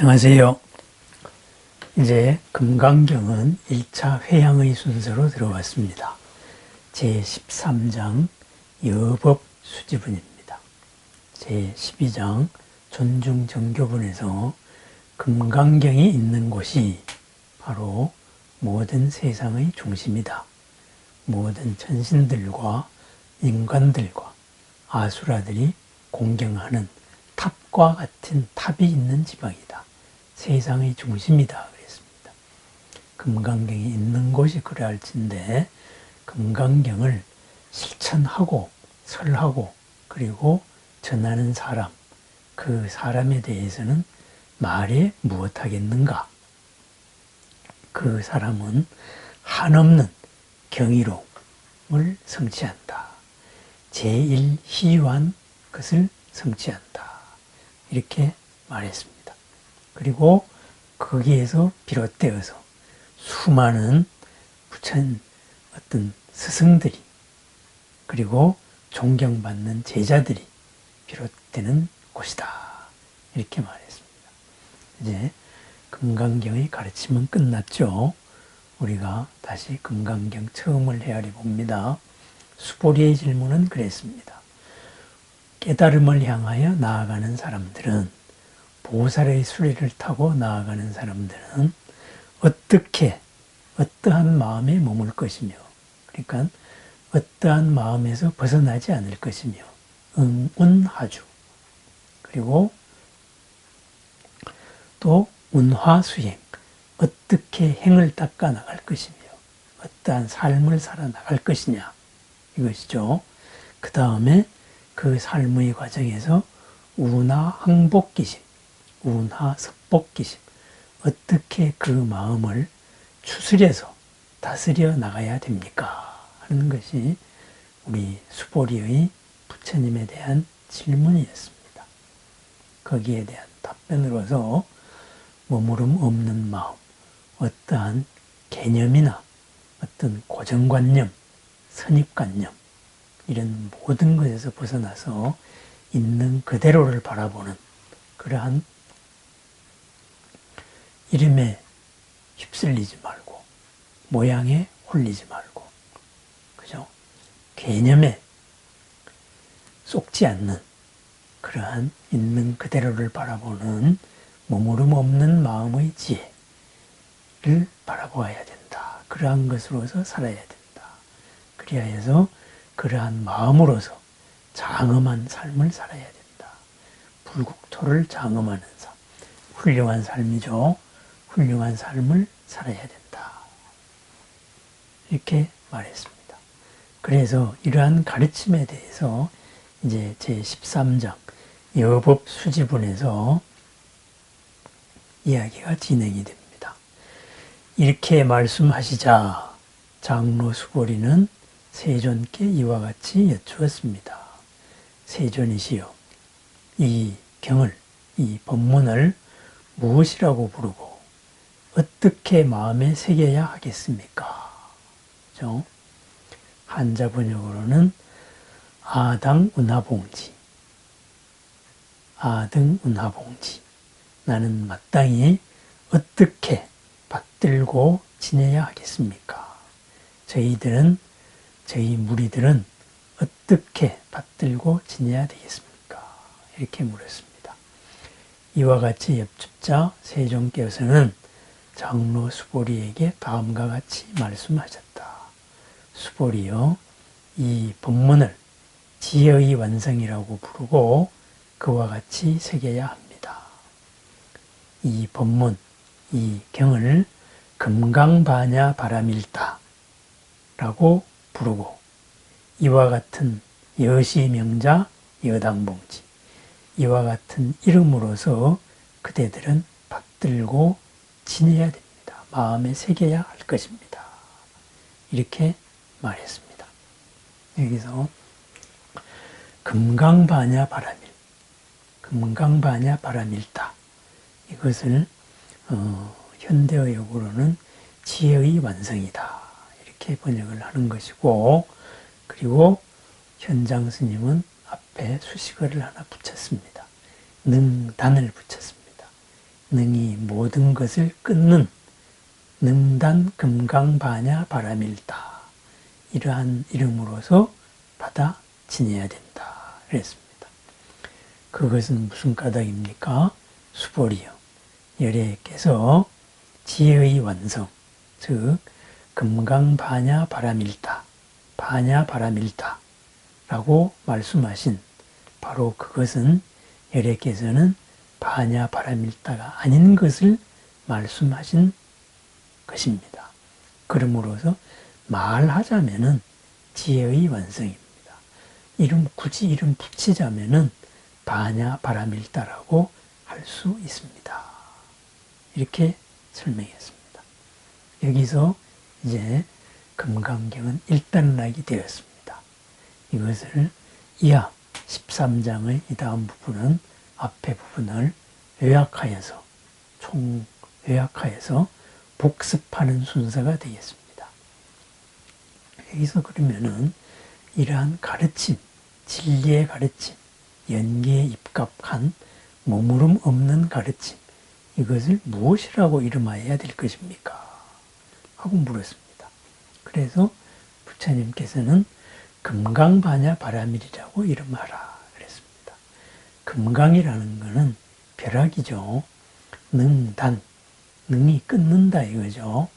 안녕하세요. 이제 금강경은 1차 회양의 순서로 들어왔습니다. 제13장 여법수지분입니다. 제12장 존중정교분에서 금강경이 있는 곳이 바로 모든 세상의 중심이다. 모든 천신들과 인간들과 아수라들이 공경하는 탑과 같은 탑이 있는 지방이다. 세상의 중심이다. 그랬습니다. 금강경이 있는 곳이 그러할진데 금강경을 실천하고 설하고 그리고 전하는 사람, 그 사람에 대해서는 말에 무엇하겠는가? 그 사람은 한없는 경이로움을 성취한다. 제일희유한 것을 성취한다. 이렇게 말했습니다. 그리고 거기에서 비롯되어서 수많은 부처님 어떤 스승들이 그리고 존경받는 제자들이 비롯되는 곳이다. 이렇게 말했습니다. 이제 금강경의 가르침은 끝났죠. 우리가 다시 금강경 처음을 헤아려 봅니다. 수보리의 질문은 그랬습니다. 깨달음을 향하여 나아가는 사람들은, 보살의 수레를 타고 나아가는 사람들은 어떻게, 어떠한 마음에 머물 것이며, 그러니까 어떠한 마음에서 벗어나지 않을 것이며, 응운하주, 그리고 또 운화수행, 어떻게 행을 닦아 나갈 것이며, 어떠한 삶을 살아 나갈 것이냐, 이것이죠. 그 다음에 그 삶의 과정에서 운하항복기심, 운하섭복기심, 어떻게 그 마음을 추스려서 다스려 나가야 됩니까? 하는 것이 우리 수보리의 부처님에 대한 질문이었습니다. 거기에 대한 답변으로서 머무름 없는 마음, 어떠한 개념이나 어떤 고정관념, 선입관념, 이런 모든 것에서 벗어나서 있는 그대로를 바라보는 그러한 이름에 휩쓸리지 말고 모양에 홀리지 말고 그죠? 개념에 쏙지 않는 그러한 있는 그대로를 바라보는 머무름 없는 마음의 지혜를 바라보아야 된다. 그러한 것으로서 살아야 된다. 그리하여서 그러한 마음으로서 장엄한 삶을 살아야 된다. 불국토를 장엄하는 삶, 훌륭한 삶이죠. 훌륭한 삶을 살아야 된다. 이렇게 말했습니다. 그래서 이러한 가르침에 대해서 이제 제13장 여법수지분에서 이야기가 진행이 됩니다. 이렇게 말씀하시자 장로 수보리는 세존께 이와 같이 여쭈었습니다. 세존이시여, 이 경을, 이 법문을 무엇이라고 부르고 어떻게 마음에 새겨야 하겠습니까? 그죠? 한자 번역으로는 아당운하봉지, 아등운하봉지, 나는 마땅히 어떻게 받들고 지내야 하겠습니까? 저희 무리들은 어떻게 받들고 지내야 되겠습니까? 이렇게 물었습니다. 이와 같이 엽춥자 세존께서는 장로 수보리에게 다음과 같이 말씀하셨다. 수보리여, 이 법문을 지혜의 완성이라고 부르고 그와 같이 새겨야 합니다. 이 법문, 이 경을 금강바냐 바라밀다 라고 부르고 이와 같은 여시명자 여당봉지, 이와 같은 이름으로서 그대들은 받들고 지내야 됩니다. 마음에 새겨야 할 것입니다. 이렇게 말했습니다. 여기서 금강바냐 바라밀, 금강바냐 바라밀다, 이것을 현대어역으로는 지혜의 완성이다, 이렇게 번역을 하는 것이고, 그리고 현장 스님은 앞에 수식어를 하나 붙였습니다. 능단을 붙였습니다. 능히 모든 것을 끊는 능단 금강반야 바라밀다. 이러한 이름으로서 받아 지내야 된다. 그랬습니다. 그것은 무슨 까닭입니까? 수보리요. 열애께서 지혜의 완성, 즉 금강반야 바라밀다, 반야 바라밀다 라고 말씀하신 바로 그것은 열애께서는 반야 바라밀다가 아닌 것을 말씀하신 것입니다. 그러므로서 말하자면은 지혜의 완성입니다. 굳이 이름 붙이자면은 반야 바라밀다라고 할 수 있습니다. 이렇게 설명했습니다. 여기서 이제 금강경은 일단락이 되었습니다. 이것을 이하 13장의 이 다음 부분은 앞에 부분을 요약하여서 요약하여서 복습하는 순서가 되겠습니다. 여기서 그러면은 이러한 가르침, 진리의 가르침, 연계에 입각한 머무름 없는 가르침, 이것을 무엇이라고 이름하여야 될 것입니까? 하고 물었습니다. 그래서 부처님께서는 금강반야 바라밀이라고 이름하라 그랬습니다. 금강이라는 것은 벼락이죠. 능단, 능이 끊는다 이거죠.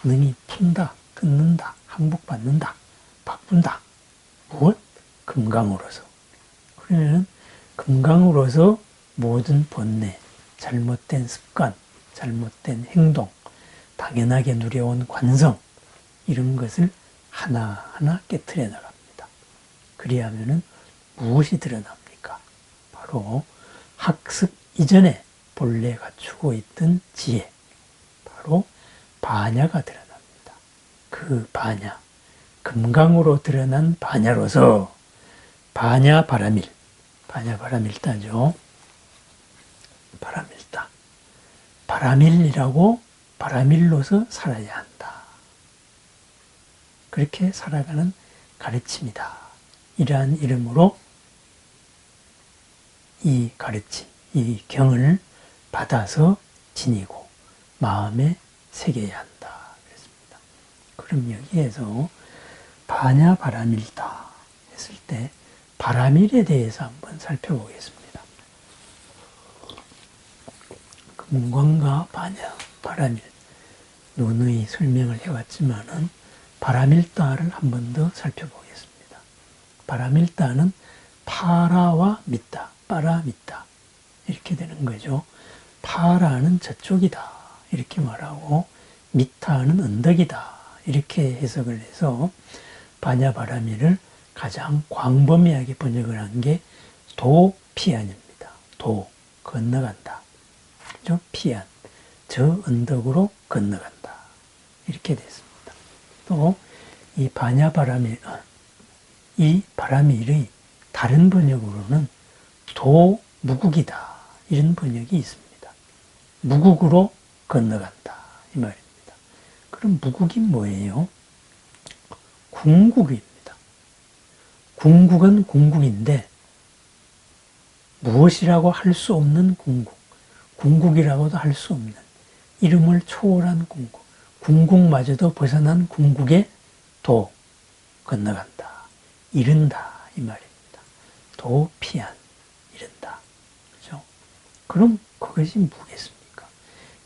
능이 푼다, 끊는다, 항복받는다, 바꾼다. 무엇? 금강으로서. 그러면 금강으로서 모든 본래, 잘못된 습관, 잘못된 행동, 당연하게 누려온 관성, 이런 것을 하나하나 깨트려 나갑니다. 그리하면은 무엇이 드러납니까? 바로 학습 이전에 본래 갖추고 있던 지혜, 바로 반야가 드러납니다. 그 반야, 금강으로 드러난 반야로서 반야 바라밀, 반야 바라밀다죠. 바라밀다. 바라밀이라고 바라밀로서 살아야 한다. 그렇게 살아가는 가르침이다. 이러한 이름으로 이 가르침, 이 경을 받아서 지니고 마음에 새겨야 한다. 그랬습니다. 그럼 여기에서 반야 바라밀다 했을 때 바라밀에 대해서 한번 살펴보겠습니다. 금광과 반야, 바라밀, 누누이 설명을 해왔지만은 바라밀다를 한 번 더 살펴보겠습니다. 바라밀다는 파라와 밑다, 빠라 밑다 이렇게 되는 거죠. 파라는 저쪽이다 이렇게 말하고 밑타는 언덕이다 이렇게 해석을 해서 반야 바라밀을 가장 광범위하게 번역을 한 게 도피안입니다. 도, 건너간다. 그죠? 피안, 저 언덕으로 건너간다. 이렇게 됐습니다. 또 이 반야 바라밀, 이 바라밀의 다른 번역으로는 도무국이다. 이런 번역이 있습니다. 무국으로 건너간다. 이 말입니다. 그럼 무국이 뭐예요? 궁국입니다. 궁국은 궁국인데 무엇이라고 할 수 없는 궁국, 궁국이라고도 할 수 없는 이름을 초월한 궁국, 궁국마저도 벗어난 궁국에 도, 건너간다, 이른다 이 말입니다. 도피안, 이른다. 그죠? 그럼 그것이 뭐겠습니까?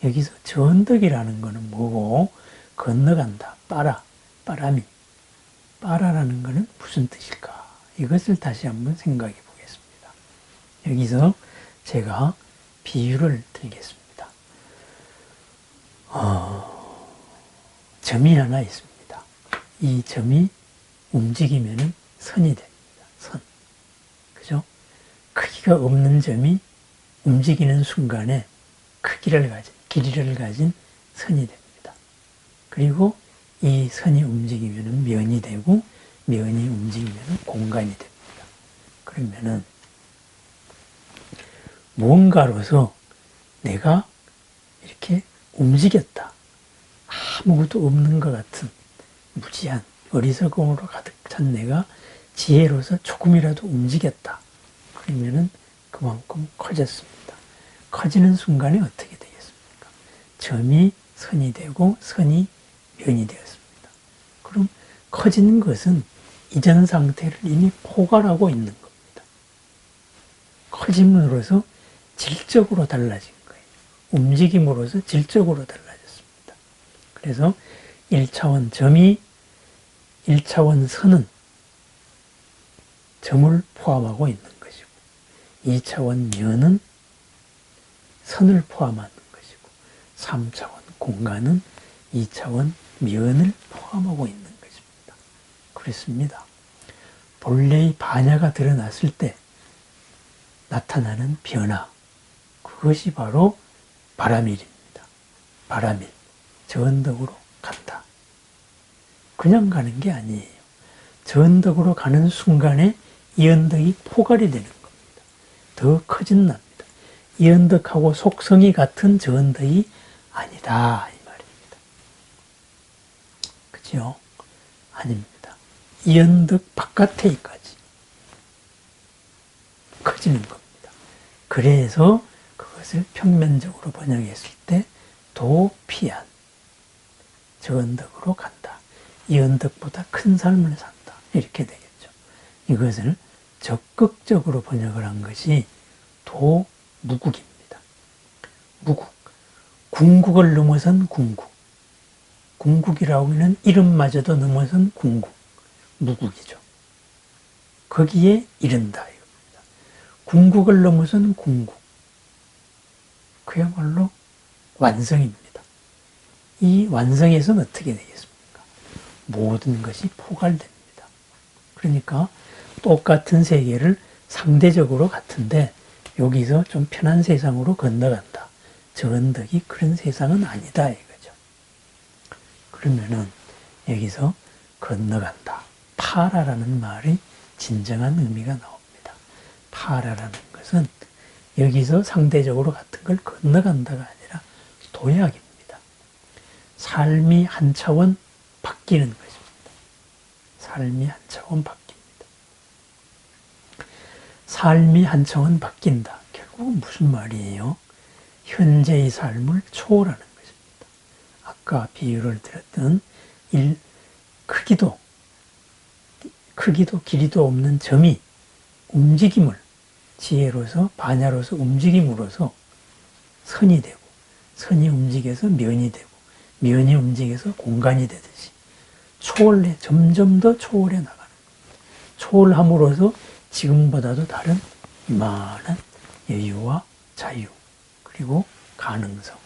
여기서 저 언덕이라는 것은 뭐고 건너간다, 빠라, 빠라미, 빠라라는 것은 무슨 뜻일까? 이것을 다시 한번 생각해 보겠습니다. 여기서 제가 비유를 들겠습니다. 점이 하나 있습니다. 이 점이 움직이면은 선이 됩니다. 선. 그죠? 크기가 없는 점이 움직이는 순간에 크기를 가진, 길이를 가진 선이 됩니다. 그리고 이 선이 움직이면은 면이 되고, 면이 움직이면은 공간이 됩니다. 그러면은 무언가로서 내가 이렇게 움직였다. 아무것도 없는 것 같은 무지한 어리석음으로 가득 찬 내가 지혜로서 조금이라도 움직였다. 그러면은 그만큼 커졌습니다. 커지는 순간에 어떻게 되겠어요? 점이 선이 되고 선이 면이 되었습니다. 그럼 커진 것은 이전 상태를 이미 포괄하고 있는 겁니다. 커짐으로써 질적으로 달라진 거예요. 움직임으로써 질적으로 달라졌습니다. 그래서 1차원 점이 1차원 선은 점을 포함하고 있는 것이고 2차원 면은 선을 포함하는 것이고 3차원 공간은 2차원 면을 포함하고 있는 것입니다. 그렇습니다. 본래의 반야가 드러났을 때 나타나는 변화, 그것이 바로 바라밀입니다. 바라밀, 저언덕으로 간다. 그냥 가는 게 아니에요. 저언덕으로 가는 순간에 이 언덕이 포괄이 되는 겁니다. 더 커진답니다. 이 언덕하고 속성이 같은 저 언덕이 아니다 이 말입니다. 그죠? 아닙니다. 이 언덕 바깥에까지 커지는 겁니다. 그래서 그것을 평면적으로 번역했을 때 도피한 저 언덕으로 간다. 이 언덕보다 큰 삶을 산다. 이렇게 되겠죠. 이것을 적극적으로 번역을 한 것이 도무국입니다. 무국. 궁국을 넘어선 궁국. 궁국이라고 하는 이름마저도 넘어선 궁국. 무국이죠. 거기에 이른다 이겁니다. 궁국을 넘어선 궁국. 그야말로 완성입니다. 이 완성에서는 어떻게 되겠습니까? 모든 것이 포괄됩니다. 그러니까 똑같은 세계를 상대적으로 같은데 여기서 좀 편한 세상으로 건너간다. 저 언덕이 그런 세상은 아니다 이거죠. 그러면은 여기서 건너간다. 파라라는 말이 진정한 의미가 나옵니다. 파라라는 것은 여기서 상대적으로 같은 걸 건너간다가 아니라 도약입니다. 삶이 한 차원 바뀌는 것입니다. 삶이 한 차원 바뀝니다. 삶이 한 차원 바뀐다. 결국은 무슨 말이에요? 현재의 삶을 초월하는 것입니다. 아까 비유를 들었던 크기도 길이도 없는 점이 움직임을 지혜로서 반야로서 움직임으로써 선이 되고 선이 움직여서 면이 되고 면이 움직여서 공간이 되듯이 점점 더 초월해 나가는 겁니다. 초월함으로써 지금보다도 다른 이만한 여유와 자유 그리고 가능성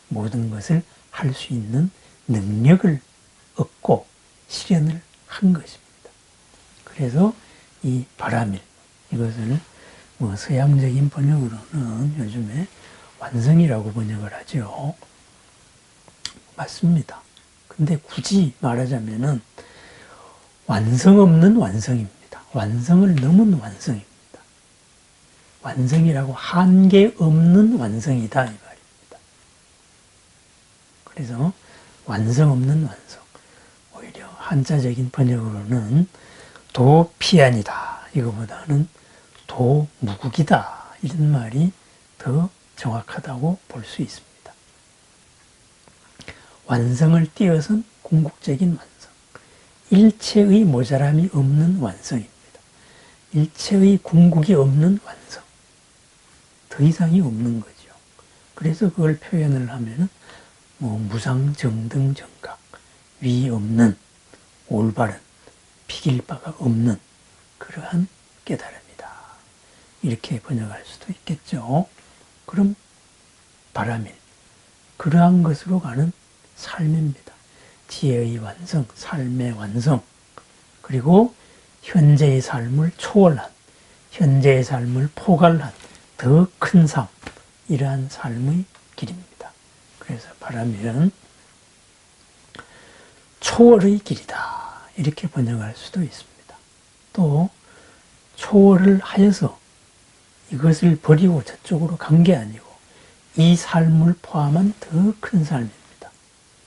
모든 것을 할 수 있는 능력을 얻고 실현을 한 것입니다. 그래서 이 바라밀 이것을 서양적인 번역으로는 요즘에 완성이라고 번역을 하죠. 맞습니다. 근데 굳이 말하자면은 완성 없는 완성입니다. 완성을 넘은 완성입니다. 완성이라고 한계 없는 완성이다 이 말입니다. 그래서 완성 없는 완성. 오히려 한자적인 번역으로는 도피안이다. 이거보다는 도무국이다. 이런 말이 더 정확하다고 볼 수 있습니다. 완성을 뛰어선 궁극적인 완성. 일체의 모자람이 없는 완성입니다. 일체의 궁극이 없는 완성. 더 이상이 없는 거죠. 그래서 그걸 표현을 하면은 무상정등정각, 위 없는, 올바른, 비길 바가 없는 그러한 깨달음이다. 이렇게 번역할 수도 있겠죠. 그럼 바라밀, 그러한 것으로 가는 삶입니다. 지혜의 완성, 삶의 완성, 그리고 현재의 삶을 초월한, 현재의 삶을 포괄한 더 큰 삶, 이러한 삶의 길입니다. 그래서 바라밀은 초월의 길이다. 이렇게 번역할 수도 있습니다. 또 초월을 하여서 이것을 버리고 저쪽으로 간 게 아니고 이 삶을 포함한 더 큰 삶입니다.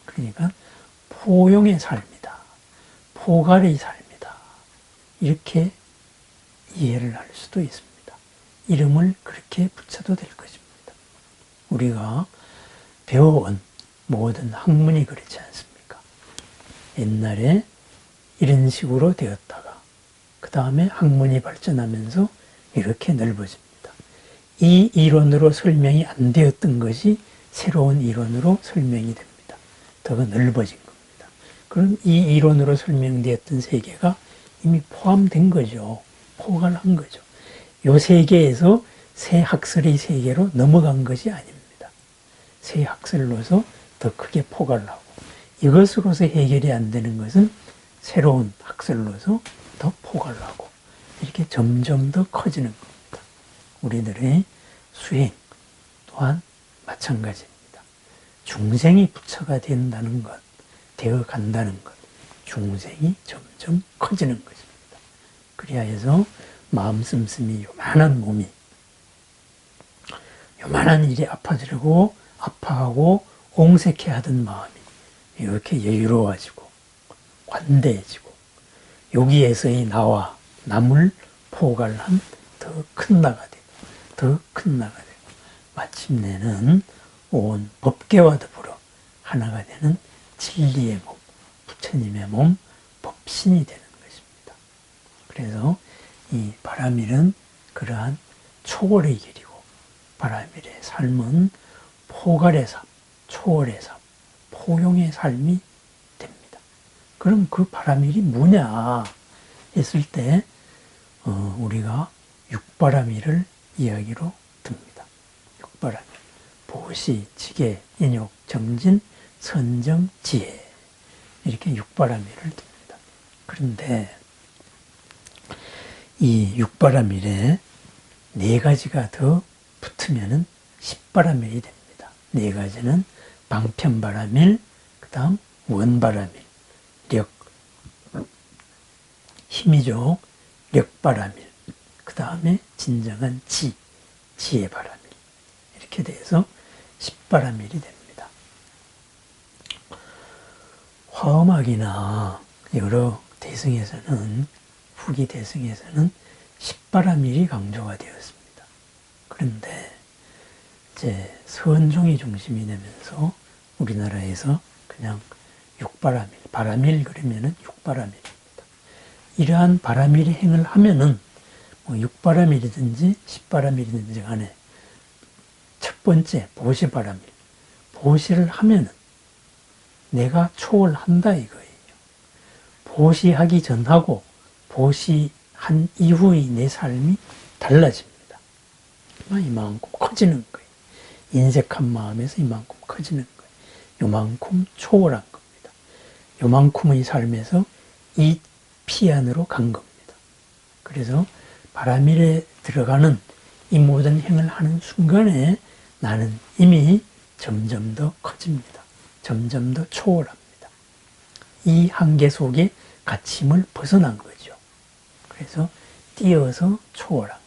그러니까 포용의 삶이다. 포괄의 삶이다. 이렇게 이해를 할 수도 있습니다. 이름을 그렇게 붙여도 될 것입니다. 우리가 배워온 모든 학문이 그렇지 않습니까? 옛날에 이런 식으로 되었다가 그 다음에 학문이 발전하면서 이렇게 넓어집니다. 이 이론으로 설명이 안 되었던 것이 새로운 이론으로 설명이 됩니다. 더 넓어진 겁니다. 그럼 이 이론으로 설명되었던 세계가 이미 포함된 거죠. 포괄한 거죠. 이 세계에서 새 학설의 세계로 넘어간 것이 아닙니다. 새 학설로서 더 크게 포괄을 하고 이것으로서 해결이 안 되는 것은 새로운 학설로서 더 포괄을 하고 이렇게 점점 더 커지는 겁니다. 우리들의 수행 또한 마찬가지입니다. 중생이 부처가 된다는 것, 되어 간다는 것, 중생이 점점 커지는 것입니다. 그래야 해서 마음 씀씀이 요만한 몸이 요만한 일에 아파지고 아파하고 옹색해 하던 마음이 이렇게 여유로워지고 관대해지고 여기에서의 나와 남을 포괄한 더 큰 나가 되고 더 큰 나가 되고 마침내는 온 법계와 더불어 하나가 되는 진리의 몸, 부처님의 몸, 법신이 되는 것입니다. 그래서 이 바라밀은 그러한 초월의 길이고 바라밀의 삶은 포괄의 삶, 초월의 삶, 포용의 삶이 됩니다. 그럼 그 바라밀이 뭐냐 했을 때 우리가 육바라밀을 이야기로 듭니다. 육바라밀, 보시, 지계, 인욕, 정진, 선정, 지혜 이렇게 육바라밀을 듭니다. 그런데 이 육바라밀에 네 가지가 더 붙으면은 십바라밀이 됩니다. 네 가지는 방편바라밀, 그 다음 원바라밀, 력, 힘이죠. 력바라밀, 그 다음에 진정한 지혜바라밀 이렇게 돼서 십바라밀이 됩니다. 화엄학이나 여러 대승에서는 후기 대승에서는 십바라밀이 강조가 되었습니다. 그런데 이제 선종이 중심이 되면서 우리나라에서 그냥 육바라밀, 바라밀 그러면은 육바라밀입니다. 이러한 바라밀의 행을 하면은 뭐 육바라밀이든지 십바라밀이든지 간에 첫 번째 보시바라밀, 보시를 하면은 내가 초월한다 이거예요. 보시하기 전하고 보시한 이후의 내 삶이 달라집니다. 이만큼 커지는 거예요. 인색한 마음에서 이만큼 커지는 거예요. 요만큼 초월한 겁니다. 요만큼의 삶에서 이 피 안으로 간 겁니다. 그래서 바라밀에 들어가는 이 모든 행을 하는 순간에 나는 이미 점점 더 커집니다. 점점 더 초월합니다. 이 한계 속에 갇힘을 벗어난 거죠. 그래서 뛰어서 초월한